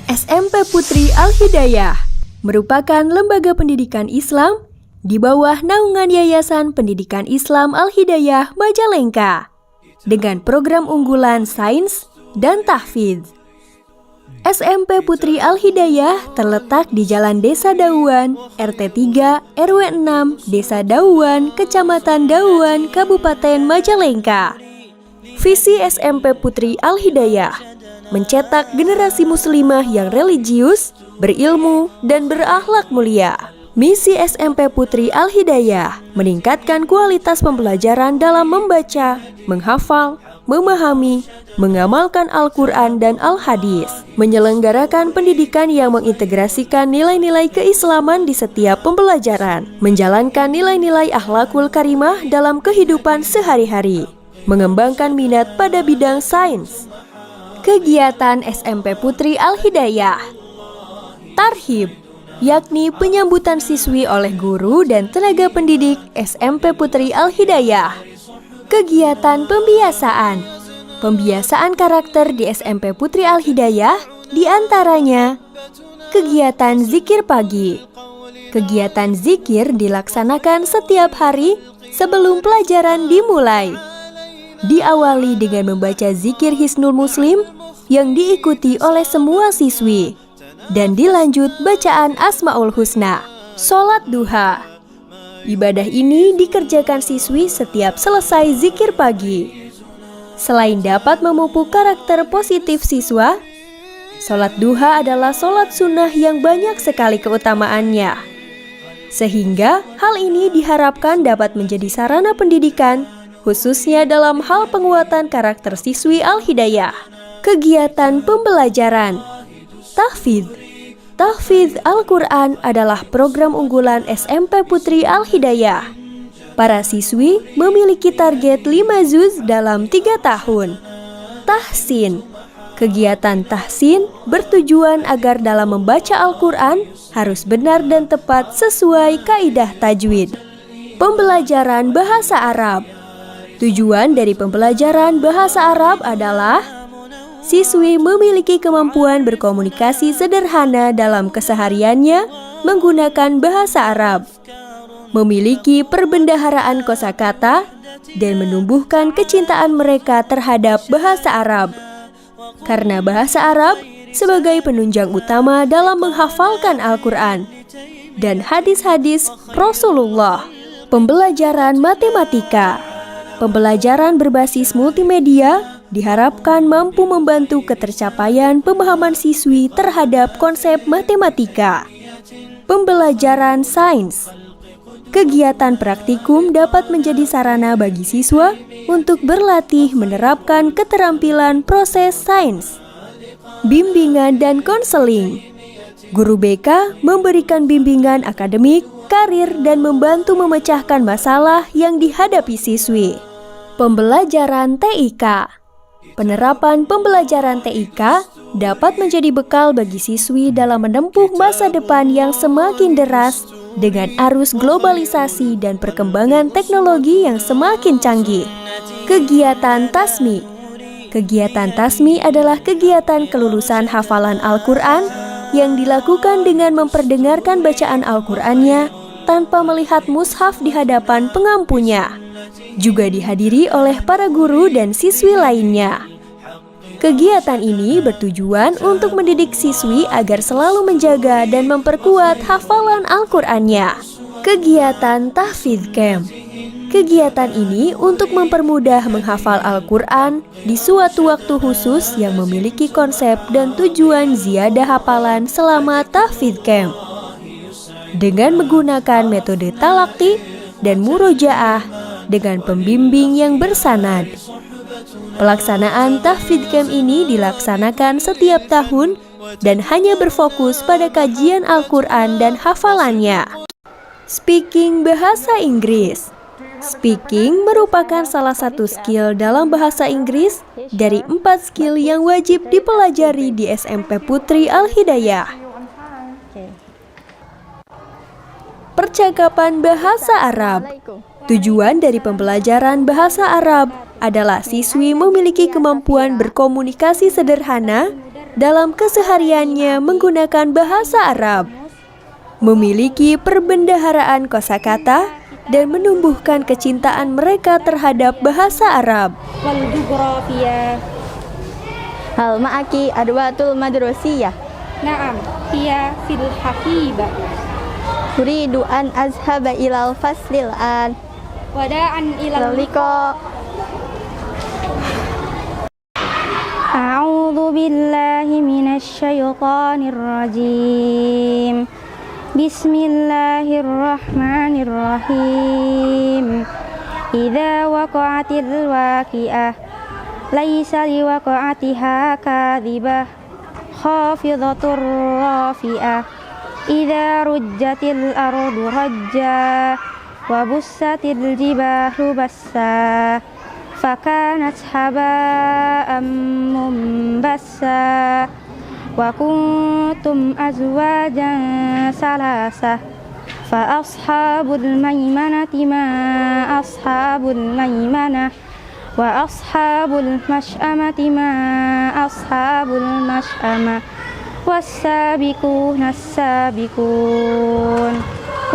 SMP Putri Al-Hidayah merupakan lembaga pendidikan Islam di bawah naungan Yayasan Pendidikan Islam Al-Hidayah Majalengka dengan program unggulan sains dan tahfidz. SMP Putri Al-Hidayah terletak di Jalan Desa Dauan, RT 3, RW 6, Desa Dauan, Kecamatan Dauan, Kabupaten Majalengka. Visi SMP Putri Al-Hidayah mencetak generasi muslimah yang religius, berilmu, dan berakhlak mulia. Misi SMP Putri Al-Hidayah meningkatkan kualitas pembelajaran dalam membaca, menghafal, memahami, mengamalkan Al-Quran dan Al-Hadis, menyelenggarakan pendidikan yang mengintegrasikan nilai-nilai keislaman di setiap pembelajaran, menjalankan nilai-nilai akhlakul karimah dalam kehidupan sehari-hari, mengembangkan minat pada bidang sains. Kegiatan SMP Putri Al-Hidayah Tarhib, yakni penyambutan siswi oleh guru dan tenaga pendidik SMP Putri Al-Hidayah. Kegiatan pembiasaan, pembiasaan karakter di SMP Putri Al-Hidayah diantaranya kegiatan zikir pagi. Kegiatan zikir dilaksanakan setiap hari sebelum pelajaran dimulai. Diawali dengan membaca zikir Hisnul Muslim yang diikuti oleh semua siswi, dan dilanjut bacaan Asmaul Husna, sholat duha. Ibadah ini dikerjakan siswi setiap selesai zikir pagi. Selain dapat memupuk karakter positif siswa, sholat duha adalah sholat sunnah yang banyak sekali keutamaannya. Sehingga hal ini diharapkan dapat menjadi sarana pendidikan, khususnya dalam hal penguatan karakter siswi Al-Hidayah. Kegiatan pembelajaran tahfidz. Tahfidz Al-Quran adalah program unggulan SMP Putri Al-Hidayah. Para siswi memiliki target 5 juz dalam 3 tahun. Tahsin. Kegiatan tahsin bertujuan agar dalam membaca Al-Quran harus benar dan tepat sesuai kaidah tajwid. Pembelajaran bahasa Arab. Tujuan dari pembelajaran bahasa Arab adalah siswi memiliki kemampuan berkomunikasi sederhana dalam kesehariannya menggunakan bahasa Arab, memiliki perbendaharaan kosakata, dan menumbuhkan kecintaan mereka terhadap bahasa Arab. Karena bahasa Arab sebagai penunjang utama dalam menghafalkan Al-Quran dan hadis-hadis Rasulullah. Pembelajaran matematika. Pembelajaran berbasis multimedia diharapkan mampu membantu ketercapaian pemahaman siswi terhadap konsep matematika. Pembelajaran sains. Kegiatan praktikum dapat menjadi sarana bagi siswa untuk berlatih menerapkan keterampilan proses sains. Bimbingan dan konseling. Guru BK memberikan bimbingan akademik, karir, dan membantu memecahkan masalah yang dihadapi siswi. Pembelajaran TIK. Penerapan pembelajaran TIK dapat menjadi bekal bagi siswi dalam menempuh masa depan yang semakin deras dengan arus globalisasi dan perkembangan teknologi yang semakin canggih. Kegiatan tasmi. Kegiatan tasmi adalah kegiatan kelulusan hafalan Al-Quran yang dilakukan dengan memperdengarkan bacaan Al-Qurannya tanpa melihat mushaf di hadapan pengampunya. Juga dihadiri oleh para guru dan siswi lainnya. Kegiatan ini bertujuan untuk mendidik siswi agar selalu menjaga dan memperkuat hafalan Al-Qur'annya. Kegiatan tahfidz camp. Kegiatan ini untuk mempermudah menghafal Al-Qur'an di suatu waktu khusus yang memiliki konsep dan tujuan ziyadah hafalan selama tahfidz camp. Dengan menggunakan metode talaqi dan murojaah dengan pembimbing yang bersanad. Pelaksanaan tahfidz camp ini dilaksanakan setiap tahun dan hanya berfokus pada kajian Al-Quran dan hafalannya. Speaking bahasa Inggris. Speaking merupakan salah satu skill dalam bahasa Inggris dari 4 skill yang wajib dipelajari di SMP Putri Al-Hidayah. Percakapan bahasa Arab. Tujuan dari pembelajaran bahasa Arab adalah siswi memiliki kemampuan berkomunikasi sederhana dalam kesehariannya menggunakan bahasa Arab, memiliki perbendaharaan kosakata, dan menumbuhkan kecintaan mereka terhadap bahasa Arab. Wal jugrafiyah. Hal ma'aki adwatul madrasiyah. Na'am, hiya fil haqibah. Uridu an azhaba ilal faslil an. Wada'an ilal liqa. A'udzu billahi minasy syaithanir rajim. Bismillahirrahmanirrahim. Idza waqa'atil waqi'ah laisa liwaqa'atiha kadhibah khafidhatur rafi'ah. Idza rujjatil ardu rajja wa bussatil jibalu bassa fakanat haba'an mumbassa wa kuntum azwajan salasah fa ashabul maimanati ma ashabul maimanah wa ashabul masy'amati ma ashabul masy'amah was-sabiquna as-sabiqun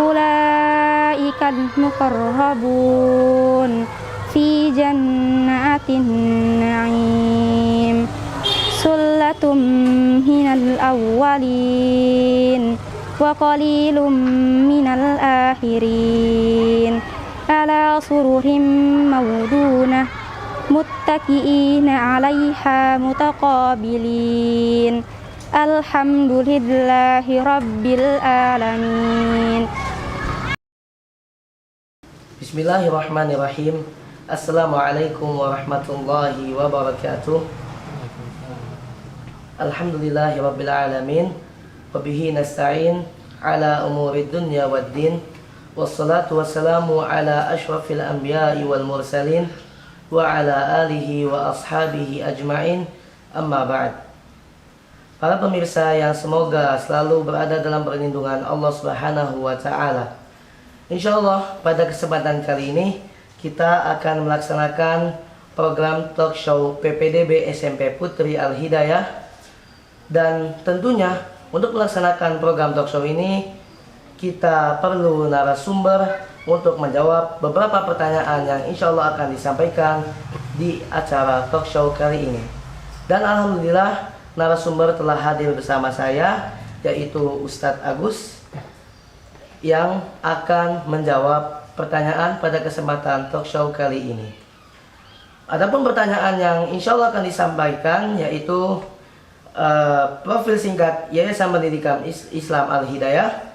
ulaikal muqarrabun fi jannatin na'im. Sullatum minal awwalin wa qalilum minal akhirin ala sururim mawdunah muttaqiina 'alaiha mutaqabilin. Alhamdulillahi rabbil alamin. Bismillahirrahmanirrahim. Assalamualaikum warahmatullahi wabarakatuh. Alhamdulillahi rabbil alamin. Wabihi nasta'in ala umurid dunya waddin. Wassalatu wassalamu ala ashrafil anbiya'i wal mursalin wa ala alihi wa ashabihi ajma'in. Amma ba'd. Para pemirsa yang semoga selalu berada dalam perlindungan Allah Subhanahu wa taala. Insyaallah pada kesempatan kali ini kita akan melaksanakan program talk show PPDB SMP Putri Al-Hidayah. Dan tentunya untuk melaksanakan program talk show ini kita perlu narasumber untuk menjawab beberapa pertanyaan yang insya Allah akan disampaikan di acara talk show kali ini. Dan alhamdulillah narasumber telah hadir bersama saya, yaitu Ustadz Agus yang akan menjawab pertanyaan pada kesempatan talk show kali ini. Adapun pertanyaan yang insya Allah akan disampaikan yaitu profil singkat Yayasan Pendidikan Islam Al-Hidayah,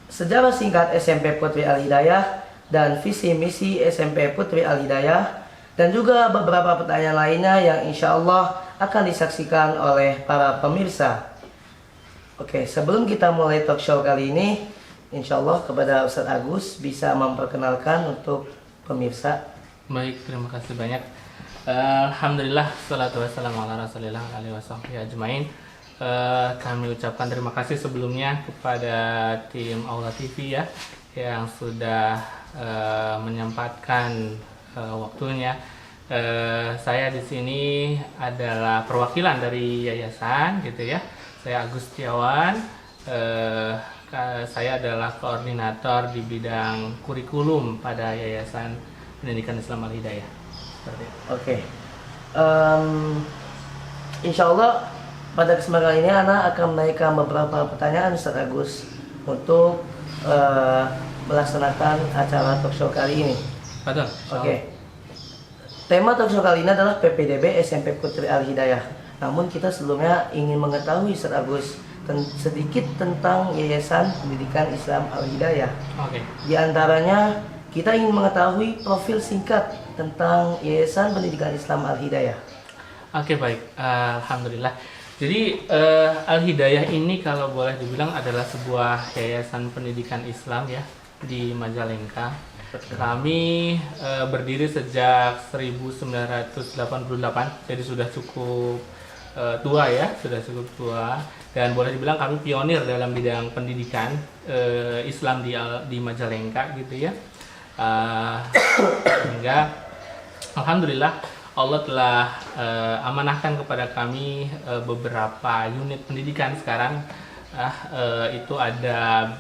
sejarah singkat SMP Putri Al-Hidayah, dan visi misi SMP Putri Al-Hidayah, dan juga beberapa pertanyaan lainnya yang insya Allah akan disaksikan oleh para pemirsa. Oke, sebelum kita mulai talk show kali ini, insya Allah kepada Ustadz Agus bisa memperkenalkan untuk pemirsa. Baik, terima kasih banyak. Alhamdulillah, salatu wassalamu ala rasulillah alaihi wasahbihi ajmain. Kami ucapkan terima kasih sebelumnya kepada tim Aula TV ya, yang sudah menyempatkan waktunya. Saya di sini adalah perwakilan dari yayasan gitu ya. Saya Agus Setiawan. Saya adalah koordinator di bidang kurikulum pada Yayasan Pendidikan Islam Al-Hidayah. Oke. Insya Allah pada kesempatan ini Ana akan menaikkan beberapa pertanyaan Ustadz Agus untuk melaksanakan acara talk show kali ini. Betul. Oke. Tema talk show kali ini adalah PPDB SMP Putri Al-Hidayah. Namun kita sebelumnya ingin mengetahui Ustadz Agus sedikit tentang Yayasan Pendidikan Islam Al-Hidayah. Oke. Di antaranya kita ingin mengetahui profil singkat tentang Yayasan Pendidikan Islam Al-Hidayah. Oke, baik. Alhamdulillah. Jadi Al-Hidayah ini kalau boleh dibilang adalah sebuah yayasan pendidikan Islam ya di Majalengka. Kami berdiri sejak 1988, jadi sudah cukup tua ya, sudah cukup tua. Dan boleh dibilang kami pionir dalam bidang pendidikan Islam di Majalengka gitu ya. Sehingga alhamdulillah Allah telah amanahkan kepada kami beberapa unit pendidikan sekarang. Itu ada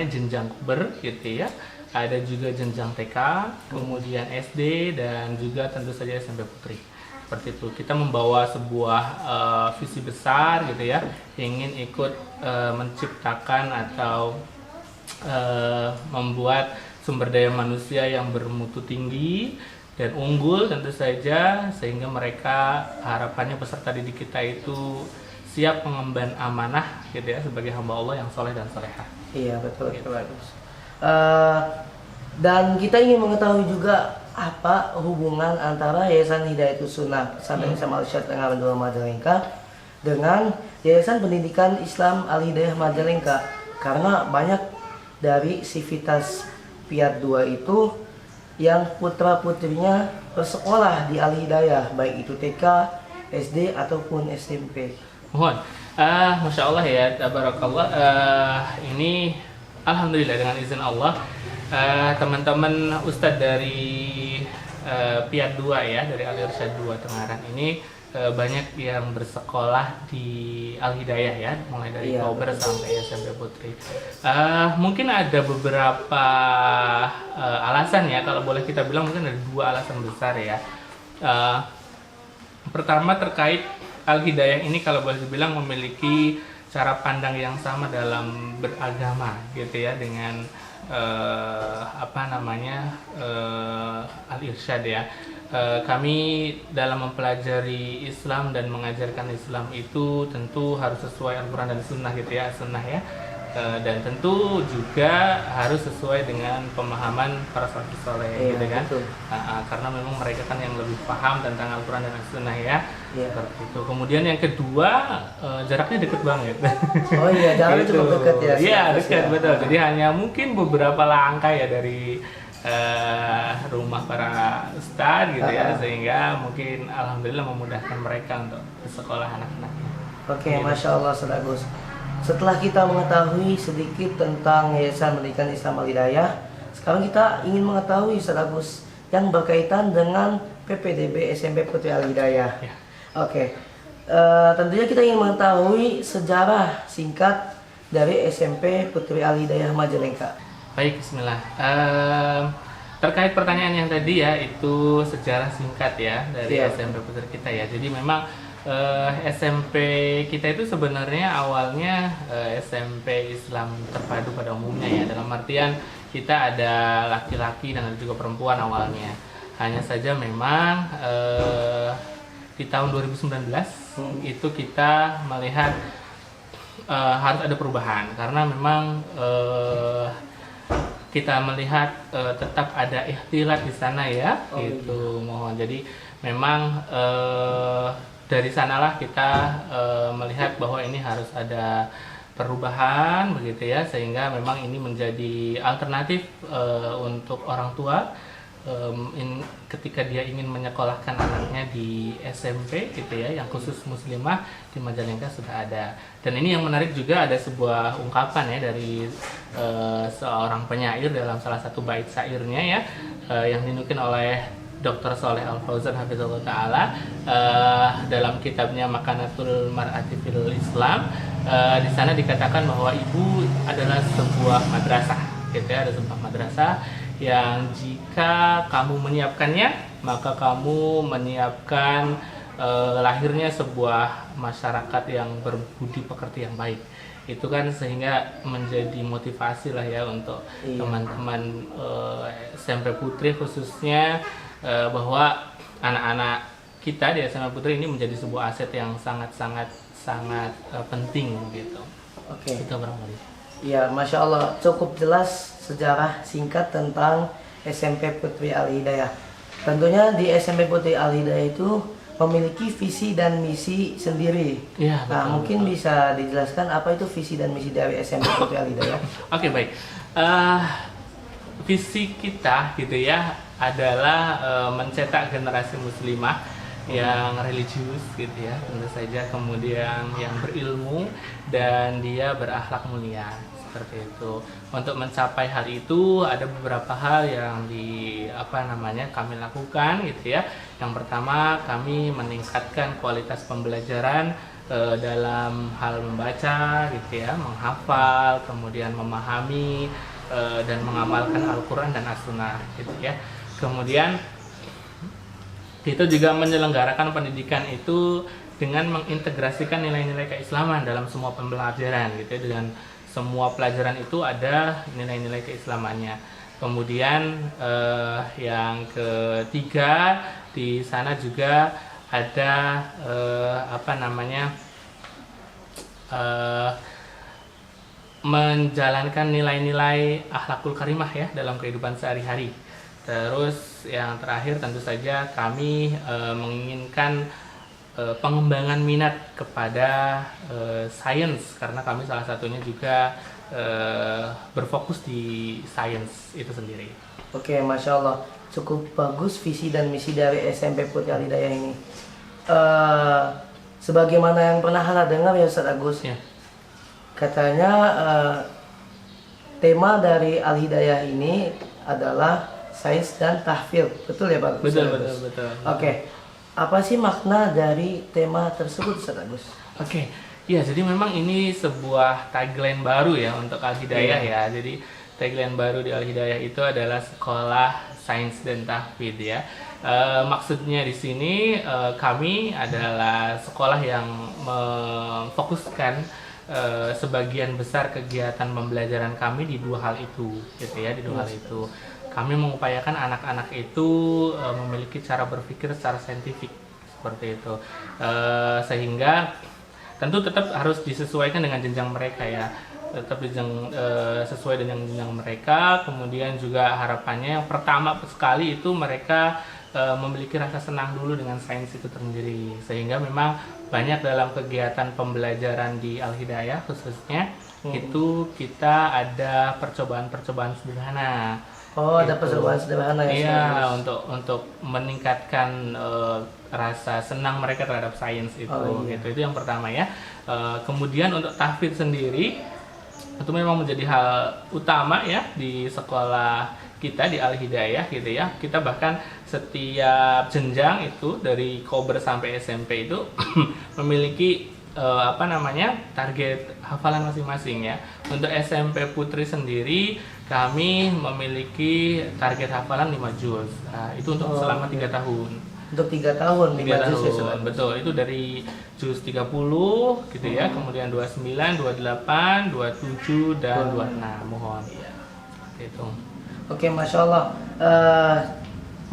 jenjang puber gitu ya. Ada juga jenjang TK, kemudian SD dan juga tentu saja SMP Putri. Seperti itu. Kita membawa sebuah visi besar gitu ya, ingin ikut menciptakan atau membuat sumber daya manusia yang bermutu tinggi dan unggul tentu saja, sehingga mereka harapannya peserta didik kita itu siap mengemban amanah gitu ya sebagai hamba Allah yang soleh dan solehah. Iya betul, gitu. Bagus. Dan kita ingin mengetahui juga apa hubungan antara Yayasan Hidayatus Sunnah Pesantren Islam Al-Irsyad Tengaran 2 Majalengka dengan Yayasan Pendidikan Islam Al-Hidayah Majalengka, karena banyak dari sivitas Piat 2 itu yang putra-putrinya bersekolah di Al-Hidayah, baik itu TK, SD ataupun SMP. Mohon, Masya Allah ya, tabarakallah. Ini Alhamdulillah dengan izin Allah, teman-teman Ustadz dari Piat 2 ya, dari Al-Irsyad 2 Tengaran ini banyak yang bersekolah di Al-Hidayah ya, mulai dari Kober sampai SMP Putri. Mungkin ada beberapa alasan ya, kalau boleh kita bilang mungkin ada 2 alasan besar ya. Pertama terkait Al-Hidayah ini kalau boleh dibilang memiliki cara pandang yang sama dalam beragama gitu ya, dengan Al-Irsyad ya. Kami dalam mempelajari Islam dan mengajarkan Islam itu tentu harus sesuai Al-Quran dan Sunnah gitu ya, Sunnah ya. Dan tentu juga harus sesuai dengan pemahaman para salafus saleh gitu kan. Karena memang mereka kan yang lebih paham tentang Al-Quran dan Sunnah ya. Seperti itu. Kemudian yang kedua, jaraknya dekat banget. Oh iya, jaraknya gitu. cukup dekat ya. Iya dekat betul. Jadi hanya mungkin beberapa langkah ya dari rumah para ustadz gitu ya, sehingga mungkin alhamdulillah memudahkan mereka untuk sekolah anak-anaknya. Oke, gitu. Masya Allah, Ustaz Agus. Setelah kita mengetahui sedikit tentang Yayasan Pendidikan Islam Al-Hidayah, sekarang kita ingin mengetahui, Ustaz Agus, yang berkaitan dengan PPDB SMP Putri Al-Hidayah. Ya. Oke, tentunya kita ingin mengetahui sejarah singkat dari SMP Putri Al-Hidayah Majalengka. Baik, bismillah. Terkait pertanyaan yang tadi ya, itu sejarah singkat ya dari SMP Putri kita ya. Jadi memang SMP kita itu sebenarnya awalnya SMP Islam terpadu pada umumnya ya. Dalam artian kita ada laki-laki dan ada juga perempuan awalnya. Hanya saja memang di tahun 2019 itu kita melihat harus ada perubahan, karena memang kita melihat tetap ada ikhtilat di sana ya, gitu. Mohon. Jadi memang dari sanalah kita melihat bahwa ini harus ada perubahan begitu ya, sehingga memang ini menjadi alternatif untuk orang tua ketika dia ingin menyekolahkan anaknya di SMP gitu ya, yang khusus muslimah di Majalengka sudah ada. Dan ini yang menarik juga, ada sebuah ungkapan ya dari seorang penyair dalam salah satu bait syairnya ya, yang dinukil oleh Dr. Sholeh Al-Fauzan Hafizahullah Ta'ala dalam kitabnya Makanatul Mar'ati fil Islam. Di sana dikatakan bahwa ibu adalah sebuah madrasah gitu ya, ada sebuah madrasah yang jika kamu menyiapkannya, maka kamu menyiapkan lahirnya sebuah masyarakat yang berbudi pekerti yang baik. Itu kan sehingga menjadi motivasi lah ya untuk teman-teman SMP Putri khususnya, bahwa anak-anak kita di SMP Putri ini menjadi sebuah aset yang sangat penting gitu. Oke. Itu barangkali. Ya, Masya Allah, cukup jelas sejarah singkat tentang SMP Putri Al-Hidayah. Tentunya di SMP Putri Al-Hidayah itu memiliki visi dan misi sendiri. Ya, betul, mungkin bisa dijelaskan apa itu visi dan misi dari SMP Putri Al-Hidayah? Oke, baik. Visi kita gitu ya adalah mencetak generasi muslimah yang religius gitu ya, tentu saja, kemudian yang berilmu dan dia berakhlak mulia. seperti itu. Untuk mencapai hal itu ada beberapa hal yang kami lakukan gitu ya. Yang pertama, kami meningkatkan kualitas pembelajaran dalam hal membaca gitu ya, menghafal, kemudian memahami dan mengamalkan Al-Quran dan As-Sunnah gitu ya. Kemudian kita juga menyelenggarakan pendidikan itu dengan mengintegrasikan nilai-nilai keislaman dalam semua pembelajaran gitu ya. Dengan semua pelajaran itu ada nilai-nilai keislamannya. Kemudian yang ketiga, di sana juga ada menjalankan nilai-nilai akhlakul karimah ya dalam kehidupan sehari-hari. Terus yang terakhir tentu saja kami menginginkan pengembangan minat kepada sains, karena kami salah satunya juga berfokus di sains itu sendiri. Oke, Masya Allah, cukup bagus visi dan misi dari SMP Putri Al-Hidayah ini. Sebagaimana yang pernah Hana dengar ya Ustaz Agus, Ya. katanya tema dari Al-Hidayah ini adalah sains dan tahfidz, betul ya Pak? Betul. Oke, apa sih makna dari tema tersebut Ustaz Agus? Oke, ya jadi memang ini sebuah tagline baru ya untuk Al-Hidayah ya. Jadi tagline baru di Al-Hidayah itu adalah sekolah sains dan tahfidz ya. Maksudnya di sini kami adalah sekolah yang memfokuskan sebagian besar kegiatan pembelajaran kami di dua hal itu, gitu ya, di dua hal itu. Kami mengupayakan anak-anak itu memiliki cara berpikir secara saintifik seperti itu, sehingga tentu tetap harus disesuaikan dengan jenjang mereka ya, tetap sesuai dengan jenjang mereka. Kemudian juga harapannya yang pertama sekali itu mereka memiliki rasa senang dulu dengan sains itu sendiri, sehingga memang banyak dalam kegiatan pembelajaran di Al-Hidayah khususnya itu kita ada percobaan-percobaan sederhana. Oh, ada percobaan sederhana ya? Iya, untuk meningkatkan rasa senang mereka terhadap sains itu. Gitu. Itu yang pertama ya. Kemudian untuk tahfidz sendiri itu memang menjadi hal utama ya di sekolah kita di Al-Hidayah gitu ya. Kita bahkan setiap jenjang itu dari Kober sampai SMP itu memiliki target hafalan masing-masing ya. Untuk SMP Putri sendiri kami memiliki target hafalan 5 juz. Nah, itu untuk selama 3 tahun. Untuk 3 tahun, 3 juz ya, tahun, betul. Itu dari juz 30 gitu ya, kemudian 29, 28, 27 dan 26. Mohon. Itu. Oke, Masya Allah.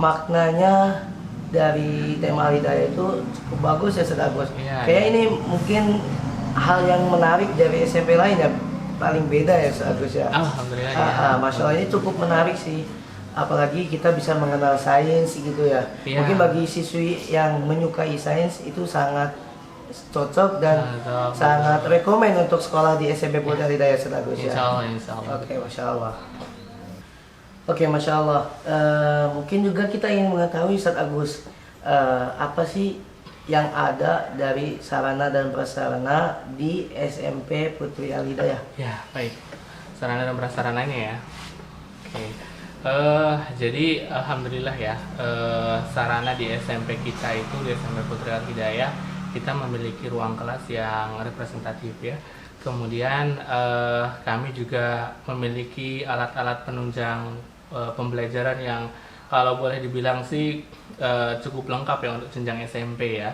Maknanya dari tema Al-Hidayah itu cukup bagus ya Ustaz Agus. Iya, Kayak ini mungkin hal yang menarik dari SMP lain ya, paling beda ya Ustaz Agus ya. Alhamdulillah ya. Masya Allah, ini cukup menarik sih. Apalagi kita bisa mengenal sains gitu ya. Iya. Mungkin bagi siswi yang menyukai sains itu sangat cocok dan sangat rekomen untuk sekolah di SMP Putri Al-Hidayah Ustaz Agus ya. Insya Allah. Oke, Masya Allah. Oke, Masya Allah. Mungkin juga kita ingin mengetahui Ustaz Agus, apa sih yang ada dari sarana dan prasarana di SMP Putri Al-Hidayah? Ya, baik. Sarana dan prasarananya ya. Oke. Jadi alhamdulillah ya, sarana di SMP kita itu di SMP Putri Al-Hidayah kita memiliki ruang kelas yang representatif ya. Kemudian kami juga memiliki alat-alat penunjang pembelajaran yang kalau boleh dibilang sih cukup lengkap ya untuk jenjang SMP ya.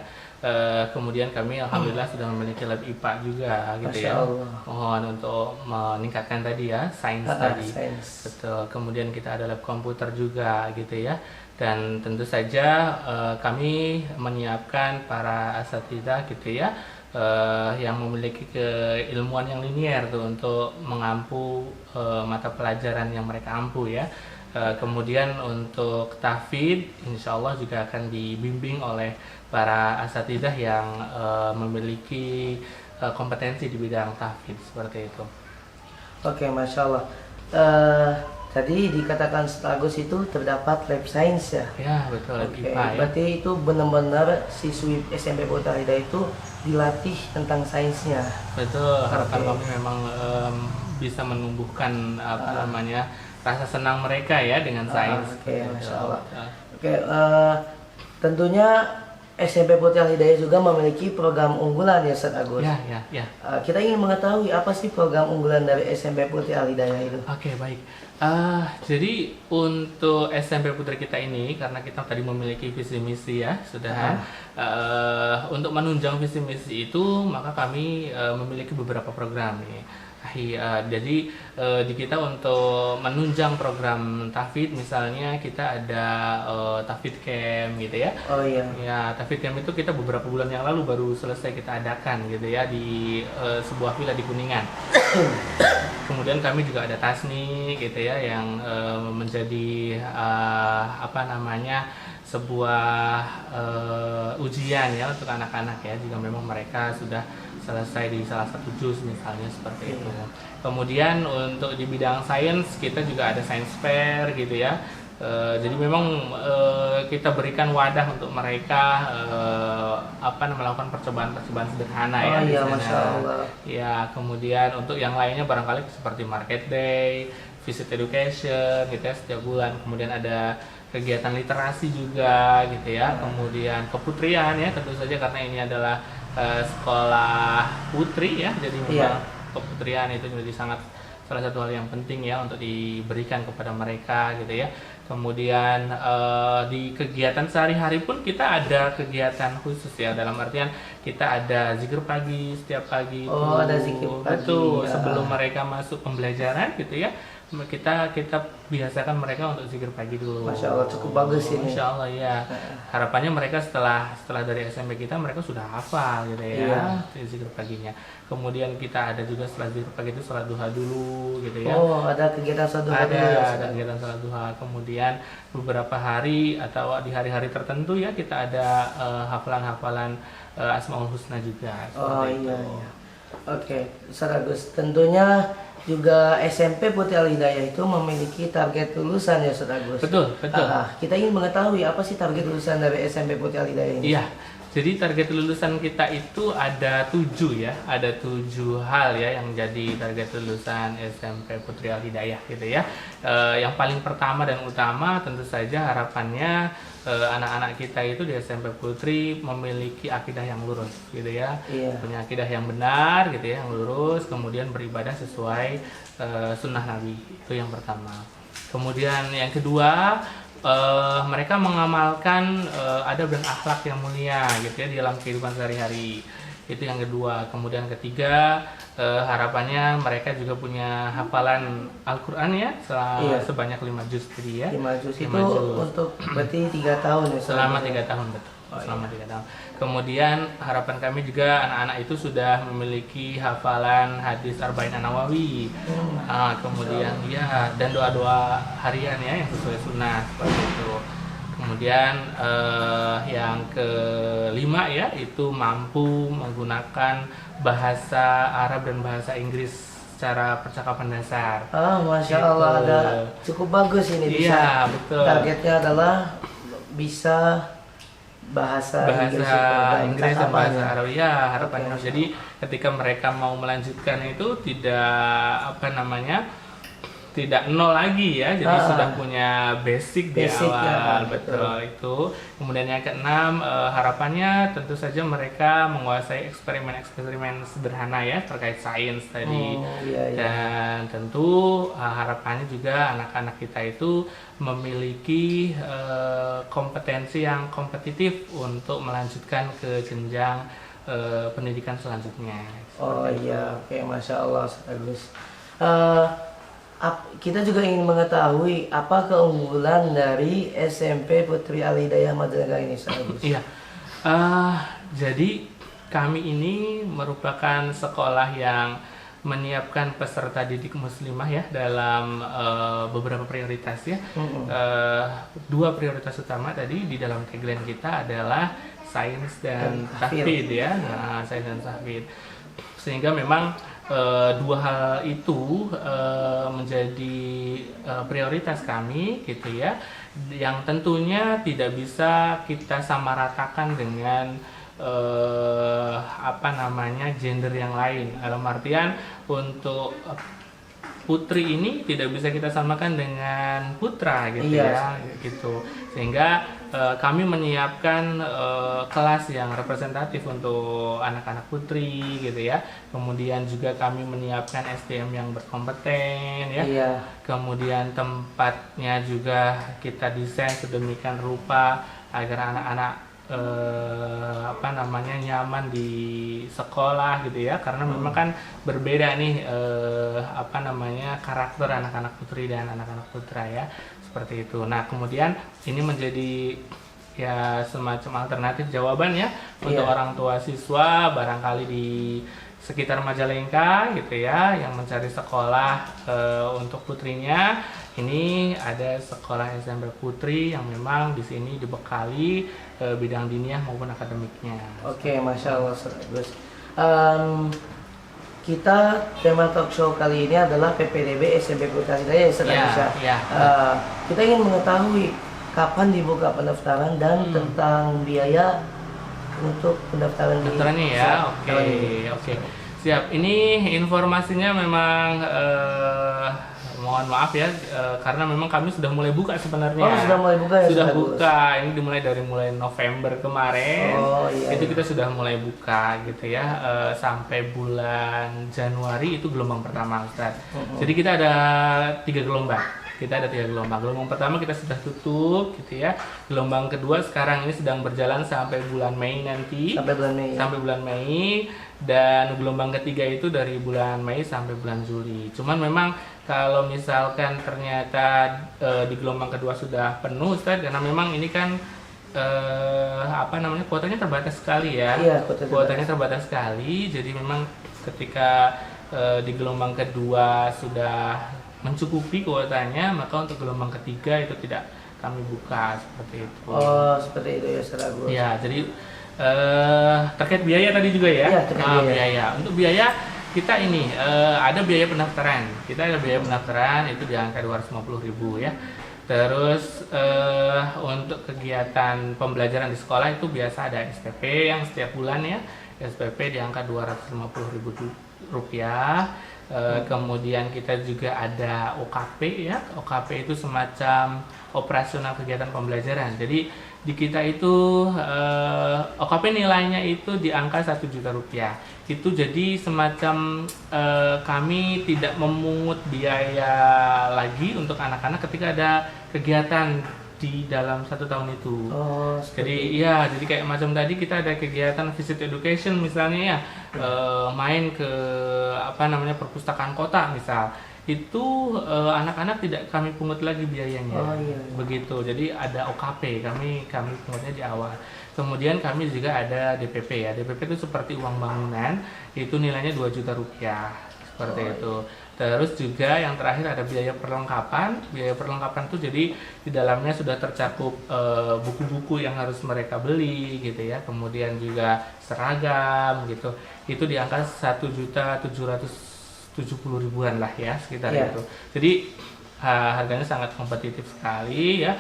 Kemudian kami alhamdulillah sudah memiliki lab IPA juga gitu ya. Mohon untuk meningkatkan tadi ya sains tadi. Betul. Kemudian kita ada lab komputer juga gitu ya. Dan tentu saja kami menyiapkan para asatidzah gitu ya, yang memiliki keilmuan yang linier tuh untuk mengampu mata pelajaran yang mereka ampu ya. Kemudian untuk tahfidz insya Allah juga akan dibimbing oleh para asatidzah yang memiliki kompetensi di bidang tahfidz seperti itu. Oke, Masya Allah. Tadi dikatakan Ustaz Agus itu terdapat lab sains ya? Ya, betul. Oke, IPA, ya. berarti itu benar-benar siswi SMP Putri Al-Hidayah itu dilatih tentang sainsnya. Betul, harapan kami memang bisa menumbuhkan apa namanya rasa senang mereka ya dengan sains. Oke, Masya Allah. Ah. Oke, tentunya SMP Putri Al-Hidayah juga memiliki program unggulan ya Ustaz Agus. Ya, ya, ya. Kita ingin mengetahui apa sih program unggulan dari SMP Putri Al-Hidayah itu? Oke, baik. Jadi untuk SMP Putri kita ini, karena kita tadi memiliki visi misi ya, sudah untuk menunjang visi misi itu, maka kami memiliki beberapa program nih. Jadi di kita untuk menunjang program tahfidz misalnya kita ada tahfidz camp gitu ya. Oh iya. Ya, tahfidz camp itu kita beberapa bulan yang lalu baru selesai kita adakan gitu ya di sebuah villa di Kuningan. Kemudian kami juga ada tasni gitu ya yang menjadi apa namanya sebuah ujian ya untuk anak-anak ya jika memang mereka sudah selesai di salah satu juz misalnya seperti itu. Kemudian untuk di bidang sains kita juga ada science fair gitu ya. Jadi memang kita berikan wadah untuk mereka melakukan percobaan-percobaan sederhana ya. Iya, Masya Allah. Ya, kemudian untuk yang lainnya barangkali seperti market day, visit education gitu ya setiap bulan. Kemudian ada kegiatan literasi juga gitu ya. Kemudian keputrian ya tentu saja karena ini adalah sekolah putri ya. Jadi memang keputrian itu menjadi salah satu hal yang penting ya untuk diberikan kepada mereka gitu ya. Kemudian di kegiatan sehari-hari pun kita ada kegiatan khusus ya dalam artian kita ada zikir pagi setiap pagi. Oh, ada zikir pagi. Betul, Ya. sebelum mereka masuk pembelajaran gitu ya. Kita biasakan mereka untuk zikir pagi dulu. Masya Allah, cukup bagus ini. Masya Allah ya. Harapannya mereka setelah dari SMP kita mereka sudah hafal gitu ya zikir paginya. Kemudian kita ada juga setelah zikir pagi itu sholat duha dulu gitu ya. Oh, ada kegiatan sholat duha dulu ya, Ustaz? Ada kegiatan sholat duha. Kemudian beberapa hari atau di hari-hari tertentu ya kita ada hafalan-hafalan Asmaul Husna juga. Oh Seperti iya, itu. iya. Oke, Ustaz Agus, tentunya juga SMP Putri Al-Hidayah itu memiliki target lulusan ya Ustaz Agus. Betul. Kita ingin mengetahui apa sih target lulusan dari SMP Putri Al-Hidayah ini? Iya. Jadi target lulusan kita itu ada 7 ya, ada 7 hal ya yang jadi target lulusan SMP Putri Al-Hidayah gitu ya. Yang paling pertama dan utama tentu saja harapannya anak-anak kita itu di SMP Putri memiliki akidah yang lurus gitu ya. Iya. Punya akidah yang benar gitu ya, yang lurus, kemudian beribadah sesuai sunnah Nabi. Itu yang pertama. Kemudian yang kedua, mereka mengamalkan adab dan akhlak yang mulia gitu ya di dalam kehidupan sehari-hari. Itu yang kedua. Kemudian ketiga, harapannya mereka juga punya hafalan Al-Quran ya sebanyak 5 juz tadi ya. 5 juz itu 5 juz. untuk berarti 3 tahun ya Ustaz? Selama 3 tahun betul. Selama 3 tahun. Kemudian harapan kami juga anak-anak itu sudah memiliki hafalan hadis Arba'in An-Nawawi. Kemudian ya dan doa-doa harian ya yang sesuai sunnah seperti itu. Kemudian yang kelima ya itu mampu menggunakan bahasa Arab dan bahasa Inggris secara percakapan dasar. Masya Gitu. Allah, ada cukup bagus ini bisa. Iya, betul. Targetnya adalah bisa bahasa Inggris dan bahasa Arab ya harapannya. Oke. Jadi ketika mereka mau melanjutkan itu tidak tidak nol lagi ya, jadi sudah punya basic di Basic awal ya, betul itu. Kemudian yang keenam harapannya tentu saja mereka menguasai eksperimen sederhana ya terkait sains tadi. Iya. Dan tentu harapannya juga anak-anak kita itu memiliki kompetensi yang kompetitif untuk melanjutkan ke jenjang pendidikan selanjutnya. Oh iya, oke, Masya Allah, Ustaz Agus. Kita juga ingin mengetahui apa keunggulan dari SMP Putri Al-Hidayah Majalengka ini, Ustaz Agus. Iya, jadi kami ini merupakan sekolah yang menyiapkan peserta didik muslimah ya dalam beberapa prioritas ya. Dua prioritas utama tadi di dalam tagline kita adalah sains dan tahfidz ya. Sains dan tahfidz. Sehingga memang dua hal itu menjadi prioritas kami gitu ya, yang tentunya tidak bisa kita samaratakan dengan gender yang lain. Dalam artian untuk putri ini tidak bisa kita samakan dengan putra gitu Iya. ya, gitu. Sehingga kami menyiapkan kelas yang representatif untuk anak-anak putri gitu ya. Kemudian juga kami menyiapkan SDM yang berkompeten ya. Iya. Kemudian tempatnya juga kita desain sedemikian rupa agar anak-anak nyaman di sekolah gitu ya, karena memang kan berbeda nih karakter anak-anak putri dan anak-anak putra ya, seperti itu. Nah kemudian ini menjadi ya semacam alternatif jawaban ya untuk orang tua siswa barangkali di sekitar Majalengka gitu ya, yang mencari sekolah untuk putrinya. Ini ada sekolah SMP Putri yang memang di sini dibekali bidang diniyah maupun akademiknya. Oke, Masya Allah, Ustaz Agus. Kita tema talk show kali ini adalah PPDB SMP Putra Hidayah, Ustaz Agus. Ya. Kita ingin mengetahui kapan dibuka pendaftaran dan tentang biaya untuk pendaftaran di Pendaftarannya ya, oke. Siap. Ini informasinya memang mohon maaf ya, karena memang kami sudah mulai buka sebenarnya. Oh, sudah mulai buka ya? Sudah buka. Ini dimulai dari mulai November kemarin. Oh, iya. Itu kita sudah mulai buka gitu ya, sampai bulan Januari itu gelombang pertama, Ustaz. Jadi kita ada 3 gelombang. Gelombang pertama kita sudah tutup gitu ya. Gelombang kedua sekarang ini sedang berjalan sampai bulan Mei nanti. Sampai bulan Mei. Dan gelombang ketiga itu dari bulan Mei sampai bulan Juli. Cuman memang kalau misalkan ternyata di gelombang kedua sudah penuh, Ustaz, karena memang ini kan kuotanya terbatas sekali ya. Iya, kuotanya terbatas sekali. Jadi memang ketika di gelombang kedua sudah mencukupi kuotanya, maka untuk gelombang ketiga itu tidak kami buka, seperti itu. Oh, seperti itu ya, Ustaz Agus. Ya, jadi terkait biaya tadi juga ya. Iya, terkait biaya. Untuk biaya kita ini ada biaya pendaftaran. Kita ada biaya pendaftaran itu di angka 250.000 ya. Terus untuk kegiatan pembelajaran di sekolah itu biasa ada SPP yang setiap bulan ya. SPP di angka 250.000 rupiah. Kemudian kita juga ada OKP ya. OKP itu semacam operasional kegiatan pembelajaran. Jadi di kita itu OKP nilainya itu di angka 1 juta rupiah. Itu jadi semacam kami tidak memungut biaya lagi untuk anak-anak ketika ada kegiatan di dalam 1 tahun itu. Oh, jadi kayak macam tadi kita ada kegiatan visit education misalnya ya, main ke perpustakaan kota misal, itu anak-anak tidak kami pungut lagi biayanya. Oh, iya. Begitu. Jadi ada OKP, kami pungutnya di awal. Kemudian kami juga ada DPP ya. DPP itu seperti uang bangunan, itu nilainya 2 juta rupiah seperti itu. Terus juga yang terakhir ada biaya perlengkapan. Biaya perlengkapan itu jadi di dalamnya sudah tercakup buku-buku yang harus mereka beli gitu ya. Kemudian juga seragam gitu. Itu di angka 1.770.000-an lah ya, sekitar itu. Jadi harganya sangat kompetitif sekali ya.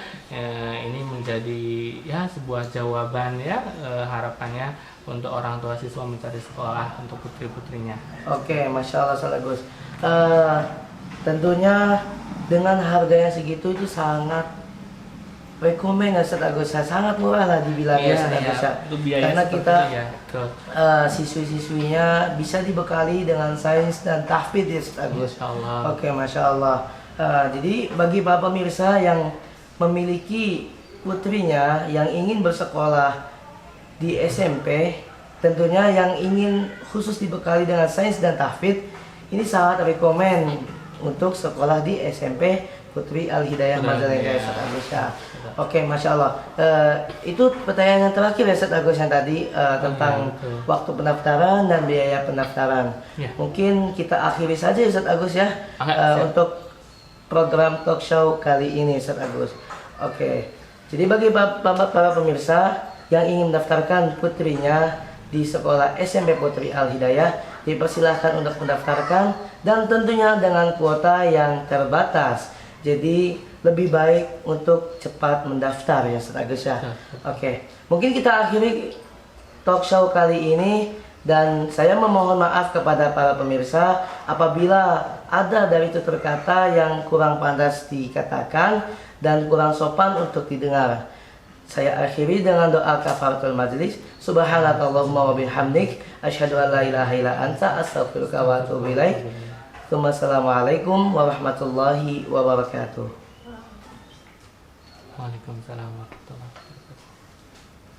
Ini menjadi ya sebuah jawaban ya, harapannya untuk orang tua siswa mencari sekolah untuk putri-putrinya. Oke, Masya Allah, Ustaz Agus. Tentunya dengan harganya segitu itu sangat rekomen ya, Ustaz Agus. Sangat murah lah dibilang ya, Ustaz Agus. Karena kita siswi-siswinya bisa dibekali dengan sains dan tahfidz ya, Ustaz Agus. Oke, Masya Allah. Jadi bagi para pemirsa yang memiliki putrinya yang ingin bersekolah di SMP, tentunya yang ingin khusus dibekali dengan sains dan tahfidz, ini sangat rekomen untuk sekolah di SMP Putri Al-Hidayah Majalengka, Ustaz Agus. Oke, Masya Allah. Itu pertanyaan yang terakhir ya, Ustaz Agus, yang tadi tentang waktu pendaftaran dan biaya pendaftaran. Mungkin kita akhiri saja, Ustaz Agus ya, untuk program talk show kali ini, Ustaz Agus. Oke. Jadi bagi para pemirsa yang ingin mendaftarkan putrinya di sekolah SMP Putri Al-Hidayah, dipersilahkan untuk mendaftarkan, dan tentunya dengan kuota yang terbatas. Jadi lebih baik untuk cepat mendaftar ya, Ustaz Agus ya. Oke. Mungkin kita akhiri talk show kali ini Dan saya memohon maaf kepada para pemirsa apabila ada dari tutur kata yang kurang pantas dikatakan dan kurang sopan untuk didengar. Saya akhiri dengan doa kafaratul majlis. Subhanakallahumma wa bihamdik asyhadu an la ilaha illa anta astaghfiruka wa atubu ilaik. Wassalamualaikum warahmatullahi wabarakatuh. Waalaikumsalam warahmatullahi wabarakatuh.